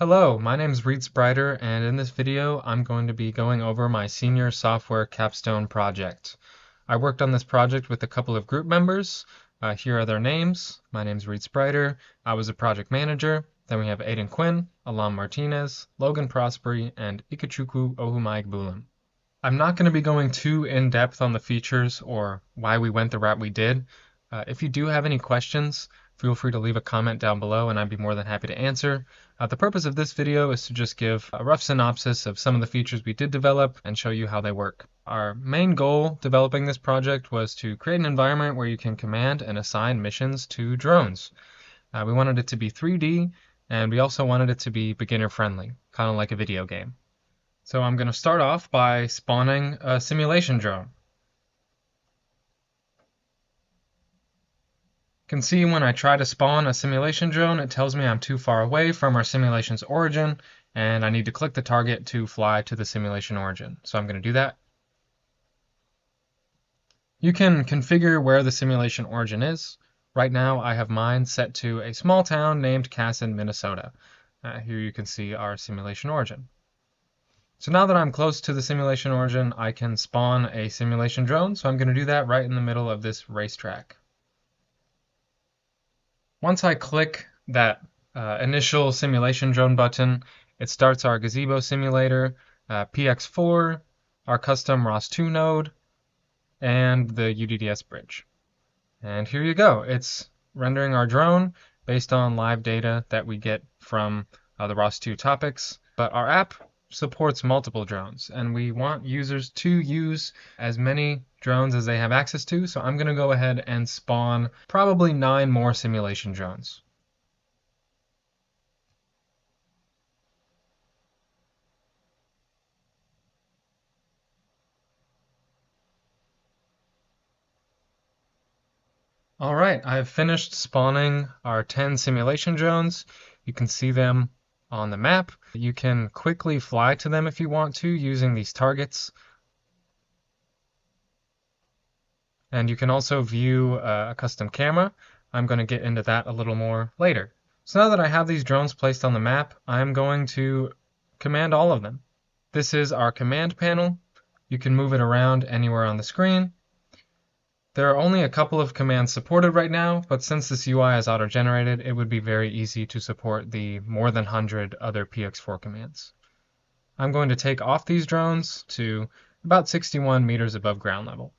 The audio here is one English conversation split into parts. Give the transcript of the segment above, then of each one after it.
Hello, my name is Reed Sprider, and in this video I'm going to be going over my senior software capstone project. I worked on this project with a couple of group members. Here are their names. My name is Reed Sprider. I was a project manager. Then we have Aiden Quinn, Alam Martinez, Logan Prosperi, and Ikechukwu Ohumaigbulam. I'm not going to be going too in-depth on the features or why we went the route we did. If you do have any questions, feel free to leave a comment down below and I'd be more than happy to answer. The purpose of this video is to just give a rough synopsis of some of the features we did develop and show you how they work. Our main goal developing this project was to create an environment where you can command and assign missions to drones. We wanted it to be 3D, and we also wanted it to be beginner friendly, kind of like a video game. So I'm going to start off by spawning a simulation drone. You can see when I try to spawn a simulation drone, it tells me I'm too far away from our simulation's origin, and I need to click the target to fly to the simulation origin. So I'm going to do that. You can configure where the simulation origin is. Right now I have mine set to a small town named Casson, Minnesota. Here you can see our simulation origin. So now that I'm close to the simulation origin, I can spawn a simulation drone, so I'm going to do that right in the middle of this racetrack. Once I click that initial simulation drone button, it starts our gazebo simulator, PX4, our custom ROS2 node, and the UDDS bridge. And here you go. It's rendering our drone based on live data that we get from the ROS2 topics, but our app supports multiple drones, and we want users to use as many drones as they have access to, so I'm going to go ahead and spawn probably 9 more simulation drones. Alright, I've finished spawning our 10 simulation drones. You can see them on the map. You can quickly fly to them if you want to using these targets. And you can also view a custom camera. I'm going to get into that a little more later. So now that I have these drones placed on the map, I'm going to command all of them. This is our command panel. You can move it around anywhere on the screen. There are only a couple of commands supported right now, but since this UI is auto-generated, it would be very easy to support the more than 100 other PX4 commands. I'm going to take off these drones to about 61 meters above ground level.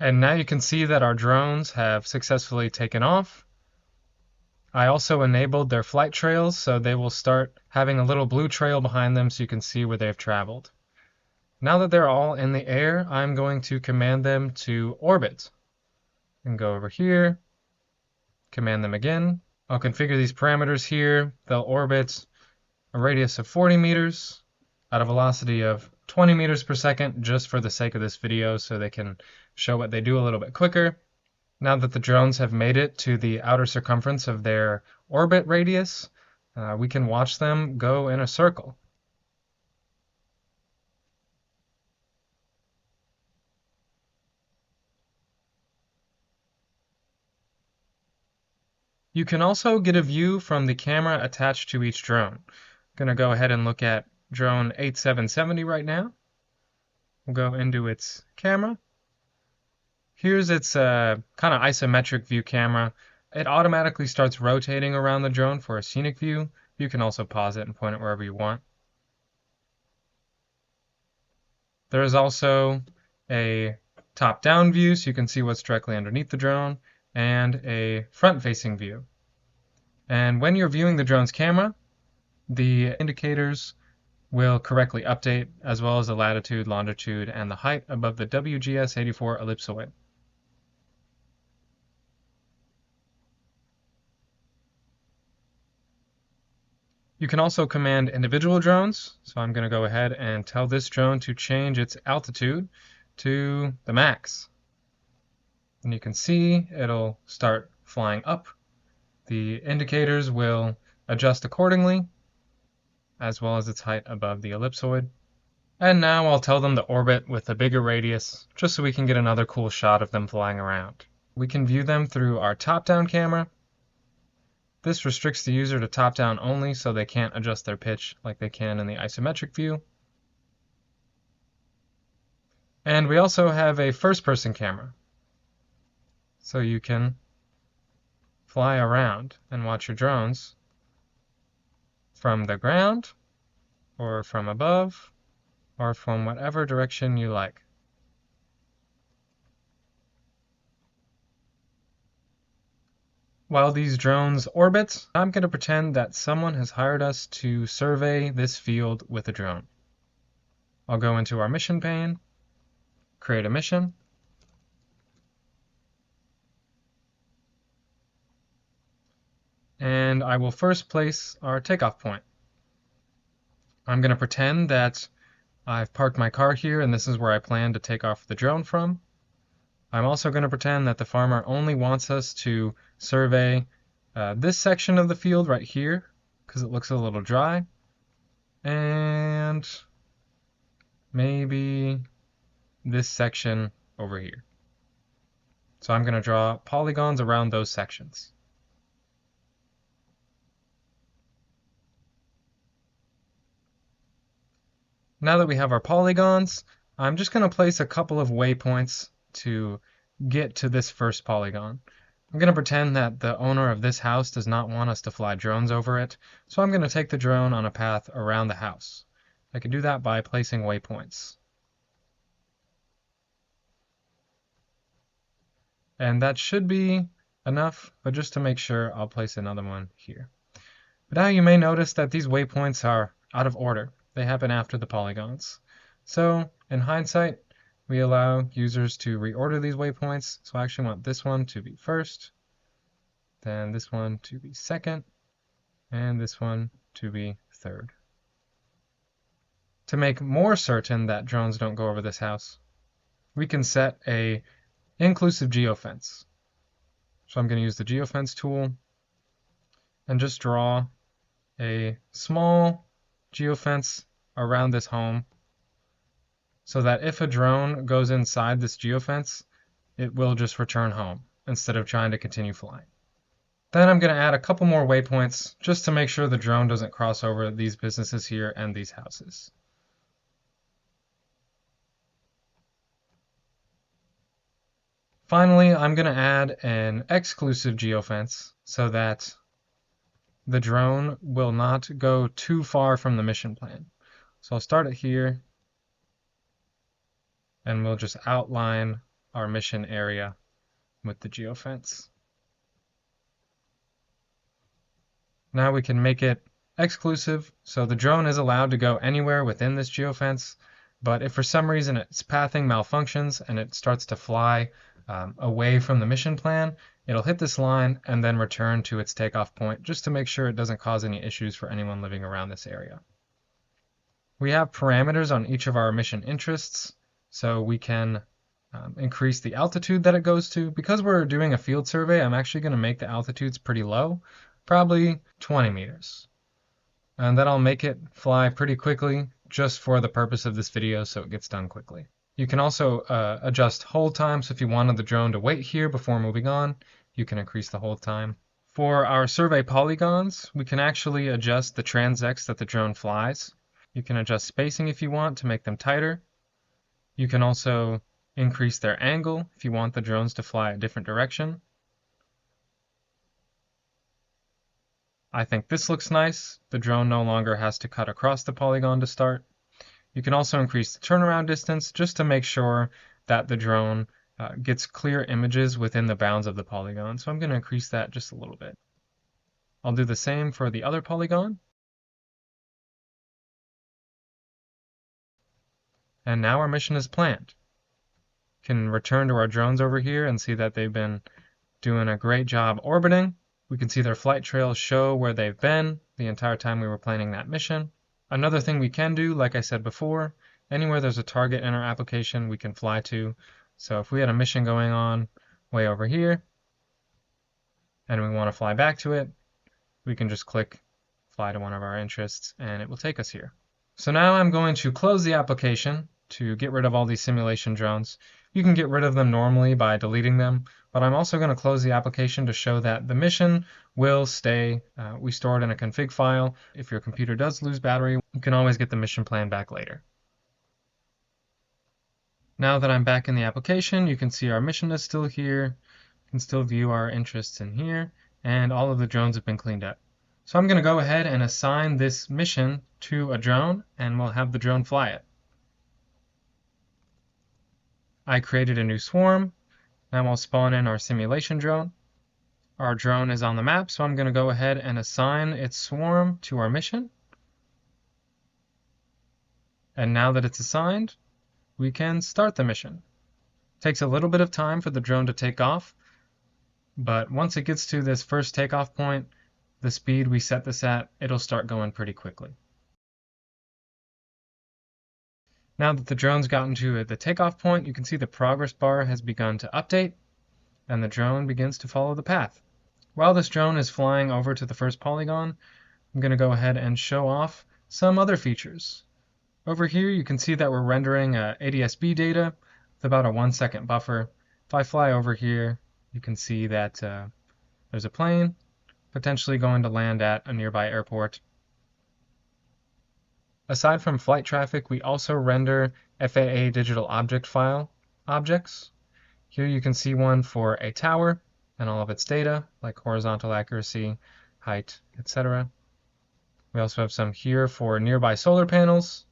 And now you can see that our drones have successfully taken off. I also enabled their flight trails, so they will start having a little blue trail behind them so you can see where they've traveled. Now that they're all in the air, I'm going to command them to orbit. And go over here, command them again. I'll configure these parameters here. They'll orbit a radius of 40 meters at a velocity of 20 meters per second just for the sake of this video so they can show what they do a little bit quicker. Now that the drones have made it to the outer circumference of their orbit radius, we can watch them go in a circle. You can also get a view from the camera attached to each drone. I'm going to go ahead and look at drone 8770 right now. We'll go into its camera. Here's its kind of isometric view camera. It automatically starts rotating around the drone for a scenic view. You can also pause it and point it wherever you want. There is also a top-down view so you can see what's directly underneath the drone, and a front-facing view. And when you're viewing the drone's camera, the indicators will correctly update, as well as the latitude, longitude, and the height above the WGS84 ellipsoid. You can also command individual drones, so I'm going to go ahead and tell this drone to change its altitude to the max. And you can see it'll start flying up. The indicators will adjust accordingly, as well as its height above the ellipsoid. And now I'll tell them to orbit with a bigger radius, just so we can get another cool shot of them flying around. We can view them through our top-down camera. This restricts the user to top-down only, so they can't adjust their pitch like they can in the isometric view. And we also have a first-person camera, so you can fly around and watch your drones from the ground, or from above, or from whatever direction you like. While these drones orbit, I'm going to pretend that someone has hired us to survey this field with a drone. I'll go into our mission pane, create a mission, and I will first place our takeoff point. I'm going to pretend that I've parked my car here and this is where I plan to take off the drone from. I'm also going to pretend that the farmer only wants us to survey this section of the field right here because it looks a little dry, and maybe this section over here. So I'm going to draw polygons around those sections. Now that we have our polygons, I'm just going to place a couple of waypoints to get to this first polygon. I'm going to pretend that the owner of this house does not want us to fly drones over it, so I'm going to take the drone on a path around the house. I can do that by placing waypoints. And that should be enough, but just to make sure, I'll place another one here. But now you may notice that these waypoints are out of order. They happen after the polygons. So, in hindsight, we allow users to reorder these waypoints. So I actually want this one to be first, then this one to be second, and this one to be third. To make more certain that drones don't go over this house, we can set a inclusive geofence. So I'm going to use the geofence tool and just draw a small geofence around this home so that if a drone goes inside this geofence, it will just return home instead of trying to continue flying. Then I'm going to add a couple more waypoints just to make sure the drone doesn't cross over these businesses here and these houses. Finally, I'm going to add an exclusive geofence so that the drone will not go too far from the mission plan. So I'll start it here, and we'll just outline our mission area with the geofence. Now we can make it exclusive, so the drone is allowed to go anywhere within this geofence, but if for some reason its pathing malfunctions and it starts to fly away from the mission plan, it'll hit this line and then return to its takeoff point just to make sure it doesn't cause any issues for anyone living around this area. We have parameters on each of our mission interests, so we can increase the altitude that it goes to. Because we're doing a field survey, I'm actually going to make the altitudes pretty low, probably 20 meters. And then I'll make it fly pretty quickly just for the purpose of this video so it gets done quickly. You can also adjust hold time, so if you wanted the drone to wait here before moving on, you can increase the hold time. For our survey polygons, we can actually adjust the transects that the drone flies. You can adjust spacing if you want to make them tighter. You can also increase their angle if you want the drones to fly a different direction. I think this looks nice. The drone no longer has to cut across the polygon to start. You can also increase the turnaround distance just to make sure that the drone gets clear images within the bounds of the polygon. So I'm going to increase that just a little bit. I'll do the same for the other polygon. And now our mission is planned. We can return to our drones over here and see that they've been doing a great job orbiting. We can see their flight trails show where they've been the entire time we were planning that mission. Another thing we can do, like I said before, anywhere there's a target in our application we can fly to. So if we had a mission going on way over here and we want to fly back to it, we can just click fly to one of our interests and it will take us here. So now I'm going to close the application to get rid of all these simulation drones. You can get rid of them normally by deleting them, but I'm also going to close the application to show that the mission will stay. We store it in a config file. If your computer does lose battery, you can always get the mission plan back later. Now that I'm back in the application, you can see our mission is still here. You can still view our interests in here, and all of the drones have been cleaned up. So I'm going to go ahead and assign this mission to a drone, and we'll have the drone fly it. I created a new swarm. Now we'll spawn in our simulation drone. Our drone is on the map, so I'm going to go ahead and assign its swarm to our mission. And now that it's assigned, we can start the mission. It takes a little bit of time for the drone to take off, but once it gets to this first takeoff point, the speed we set this at, it'll start going pretty quickly. Now that the drone's gotten to the takeoff point, you can see the progress bar has begun to update, and the drone begins to follow the path. While this drone is flying over to the first polygon, I'm going to go ahead and show off some other features. Over here, you can see that we're rendering ADS-B data with about a 1-second buffer. If I fly over here, you can see that there's a plane potentially going to land at a nearby airport. Aside from flight traffic, we also render FAA digital object file objects. Here you can see one for a tower and all of its data, like horizontal accuracy, height, etc. We also have some here for nearby solar panels.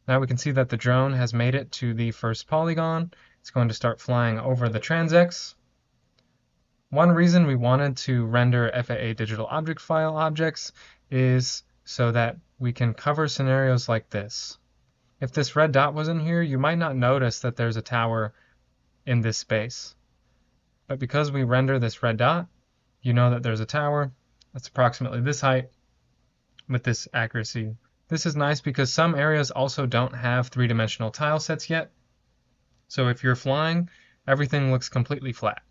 Now we can see that the drone has made it to the first polygon. It's going to start flying over the transects. One reason we wanted to render FAA digital object file objects is so that we can cover scenarios like this. If this red dot was in here, you might not notice that there's a tower in this space. But because we render this red dot, you know that there's a tower that's approximately this height with this accuracy. This is nice because some areas also don't have three-dimensional tile sets yet. So if you're flying, everything looks completely flat.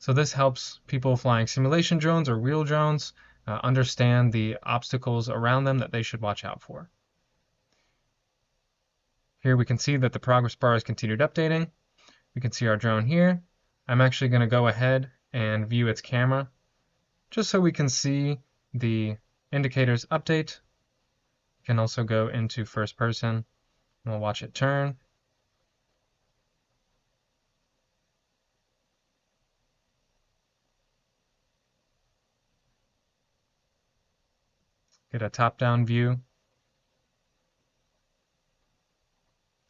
So this helps people flying simulation drones or real drones understand the obstacles around them that they should watch out for. Here we can see that the progress bar has continued updating. We can see our drone here. I'm actually going to go ahead and view its camera just so we can see the indicators update. You can also go into first person and we'll watch it turn. Get a top-down view.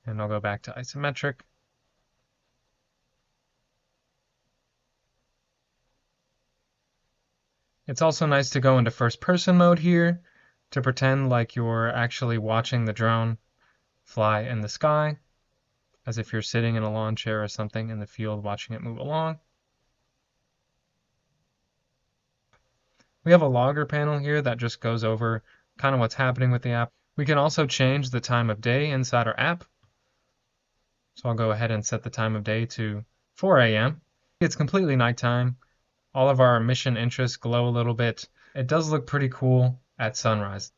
And I'll go back to isometric. It's also nice to go into first-person mode here to pretend like you're actually watching the drone fly in the sky, as if you're sitting in a lawn chair or something in the field watching it move along. We have a logger panel here that just goes over kind of what's happening with the app. We can also change the time of day inside our app. So I'll go ahead and set the time of day to 4 a.m. It's completely nighttime. All of our mission interests glow a little bit. It does look pretty cool at sunrise.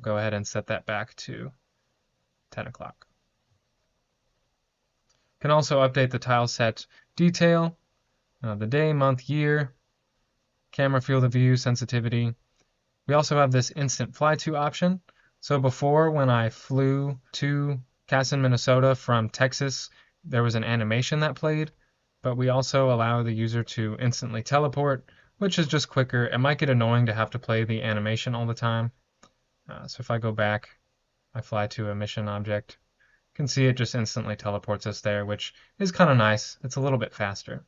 Go ahead and set that back to 10 o'clock. Can also update the tile set detail, the day, month, year, camera field of view, sensitivity. We also have this instant fly to option. So before, when I flew to Casson, Minnesota from Texas, there was an animation that played, but we also allow the user to instantly teleport, which is just quicker. It might get annoying to have to play the animation all the time. So if I go back, I fly to a mission object. You can see it just instantly teleports us there, which is kind of nice. It's a little bit faster.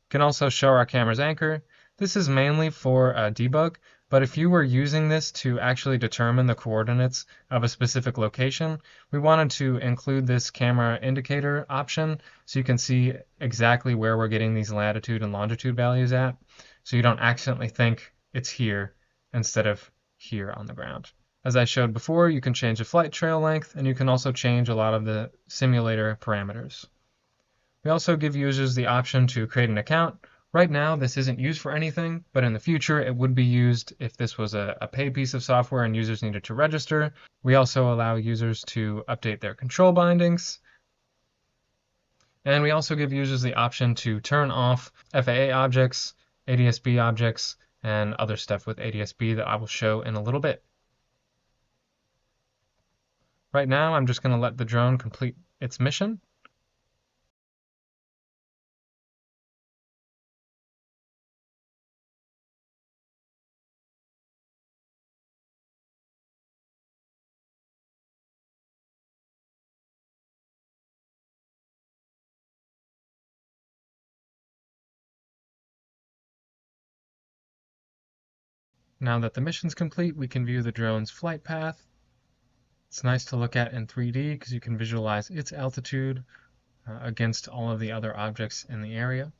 Can also show our camera's anchor. This is mainly for debug, but if you were using this to actually determine the coordinates of a specific location, we wanted to include this camera indicator option so you can see exactly where we're getting these latitude and longitude values at, so you don't accidentally think it's here instead of here on the ground. As I showed before, you can change the flight trail length, and you can also change a lot of the simulator parameters. We also give users the option to create an account. Right now, this isn't used for anything, but in the future, it would be used if this was a paid piece of software and users needed to register. We also allow users to update their control bindings. And we also give users the option to turn off FAA objects, ADSB objects, and other stuff with ADSB that I will show in a little bit. Right now, I'm just going to let the drone complete its mission. Now that the mission's complete, we can view the drone's flight path. It's nice to look at in 3D because you can visualize its altitude against all of the other objects in the area.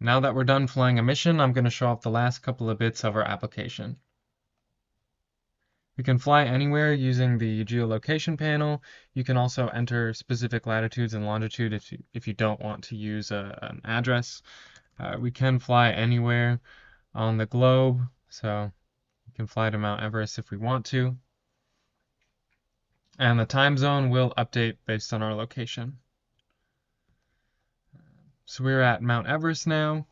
Now that we're done flying a mission, I'm going to show off the last couple of bits of our application. We can fly anywhere using the geolocation panel. You can also enter specific latitudes and longitude if you don't want to use an address. We can fly anywhere on the globe, so we can fly to Mount Everest if we want to. And the time zone will update based on our location. So we're at Mount Everest now.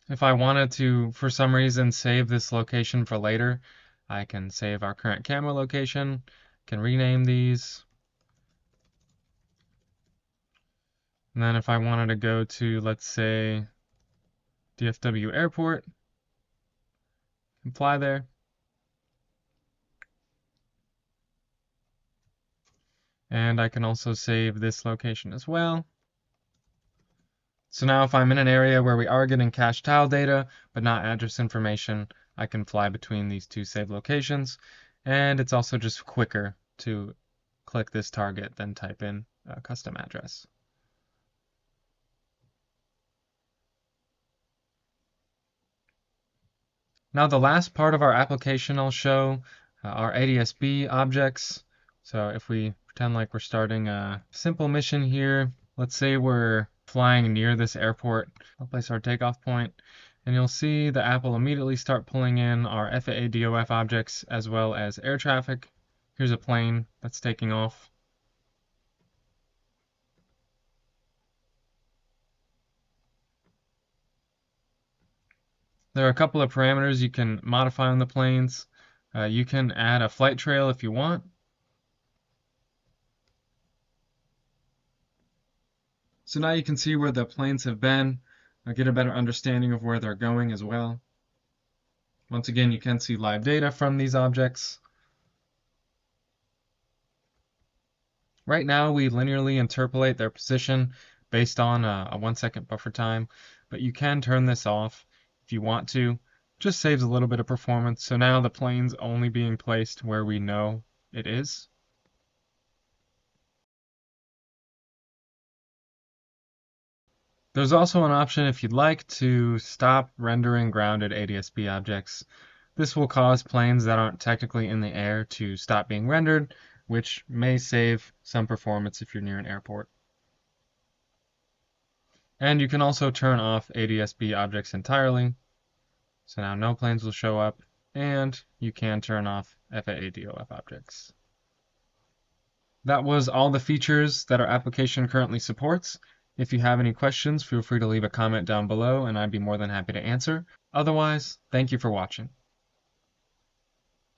If I wanted to, for some reason, save this location for later, I can save our current camera location, can rename these. And then if I wanted to go to, let's say, DFW Airport, and fly there. And I can also save this location as well. So now if I'm in an area where we are getting cache tile data, but not address information, I can fly between these two saved locations. And it's also just quicker to click this target than type in a custom address. Now the last part of our application I'll show are ADSB objects. So if we pretend like we're starting a simple mission here, let's say we're flying near this airport. I'll place our takeoff point, and you'll see the app will immediately start pulling in our FAA DOF objects as well as air traffic. Here's a plane that's taking off. There are a couple of parameters you can modify on the planes. You can add a flight trail if you want. So now you can see where the planes have been, get a better understanding of where they're going as well. Once again, you can see live data from these objects. Right now, we linearly interpolate their position based on a 1 second buffer time, but you can turn this off if you want to. Just saves a little bit of performance. So now the plane's only being placed where we know it is. There's also an option if you'd like to stop rendering grounded ADSB objects. This will cause planes that aren't technically in the air to stop being rendered, which may save some performance if you're near an airport. And you can also turn off ADSB objects entirely. So now no planes will show up, and you can turn off FAA DOF objects. That was all the features that our application currently supports. If you have any questions, feel free to leave a comment down below and I'd be more than happy to answer. Otherwise, thank you for watching.